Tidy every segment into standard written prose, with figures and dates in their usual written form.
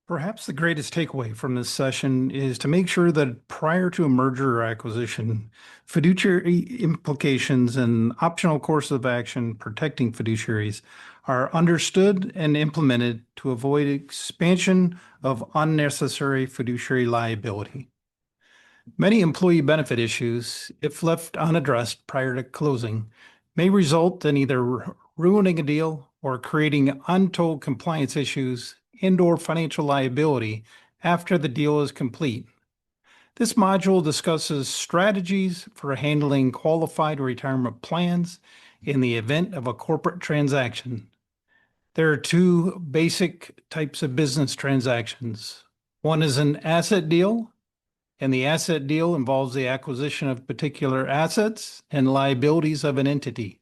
Perhaps the greatest takeaway from this session is to make sure that prior to a merger or acquisition, fiduciary implications and optional course of action protecting fiduciaries are understood and implemented to avoid expansion of unnecessary fiduciary liability. Many employee benefit issues, if left unaddressed prior to closing, may result in either ruining a deal or creating untold compliance issues and/or financial liability after the deal is complete. This module discusses strategies for handling qualified retirement plans in the event of a corporate transaction. There are two basic types of business transactions. One is an asset deal, and the asset deal involves the acquisition of particular assets and liabilities of an entity.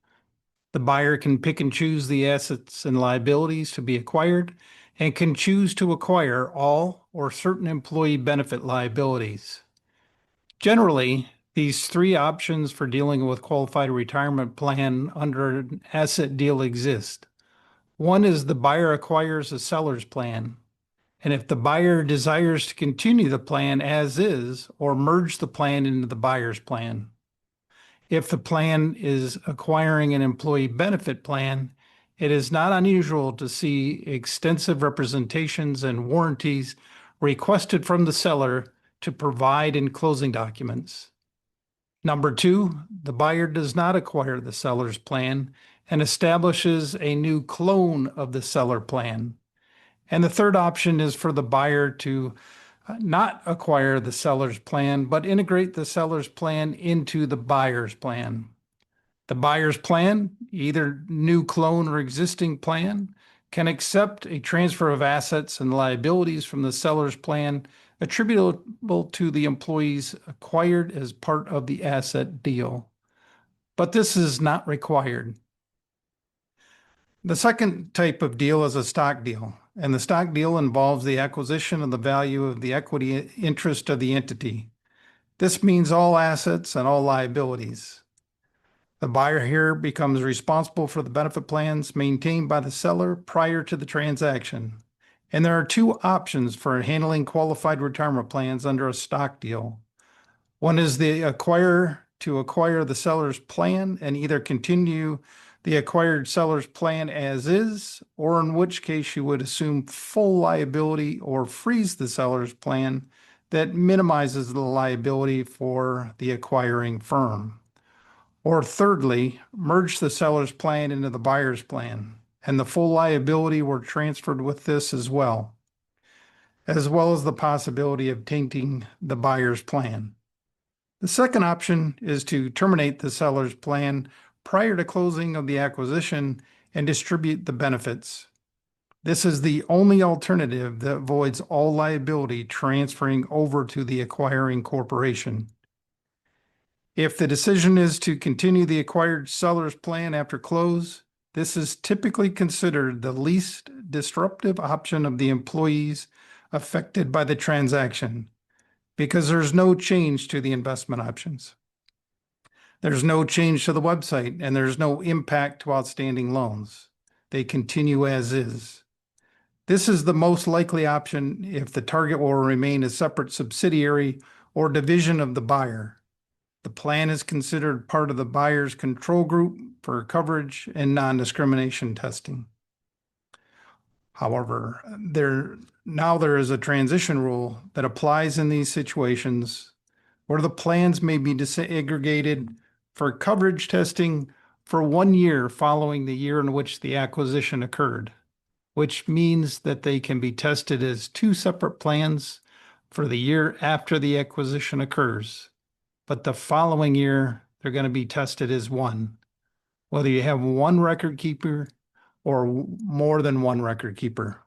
The buyer can pick and choose the assets and liabilities to be acquired and can choose to acquire all or certain employee benefit liabilities. Generally, these three options for dealing with qualified retirement plan under an asset deal exist. One is the buyer acquires a seller's plan, and if the buyer desires to continue the plan as is or merge the plan into the buyer's plan. If the plan is acquiring an employee benefit plan, it is not unusual to see extensive representations and warranties requested from the seller to provide in closing documents. Number two, the buyer does not acquire the seller's plan and establishes a new clone of the seller plan. And the third option is for the buyer to not acquire the seller's plan, but integrate the seller's plan into the buyer's plan. The buyer's plan, either new clone or existing plan, can accept a transfer of assets and liabilities from the seller's plan attributable to the employees acquired as part of the asset deal. But this is not required. The second type of deal is a stock deal, and the stock deal involves the acquisition of the value of the equity interest of the entity. This means all assets and all liabilities. The buyer here becomes responsible for the benefit plans maintained by the seller prior to the transaction. And there are two options for handling qualified retirement plans under a stock deal. One is the acquirer to acquire the seller's plan and either continue the acquired seller's plan as is, or in which case you would assume full liability or freeze the seller's plan that minimizes the liability for the acquiring firm. Or thirdly, merge the seller's plan into the buyer's plan, and the full liability were transferred with this as well as the possibility of tainting the buyer's plan. The second option is to terminate the seller's plan prior to closing of the acquisition and distribute the benefits. This is the only alternative that avoids all liability transferring over to the acquiring corporation. If the decision is to continue the acquired seller's plan after close, this is typically considered the least disruptive option of the employees affected by the transaction because there's no change to the investment options. There's no change to the website, and there's no impact to outstanding loans. They continue as is. This is the most likely option if the target will remain a separate subsidiary or division of the buyer. The plan is considered part of the buyer's control group for coverage and non-discrimination testing. However, there is a transition rule that applies in these situations where the plans may be disaggregated for coverage testing for 1 year following the year in which the acquisition occurred, which means that they can be tested as two separate plans for the year after the acquisition occurs. But the following year, they're going to be tested as one, whether you have one record keeper or more than one record keeper.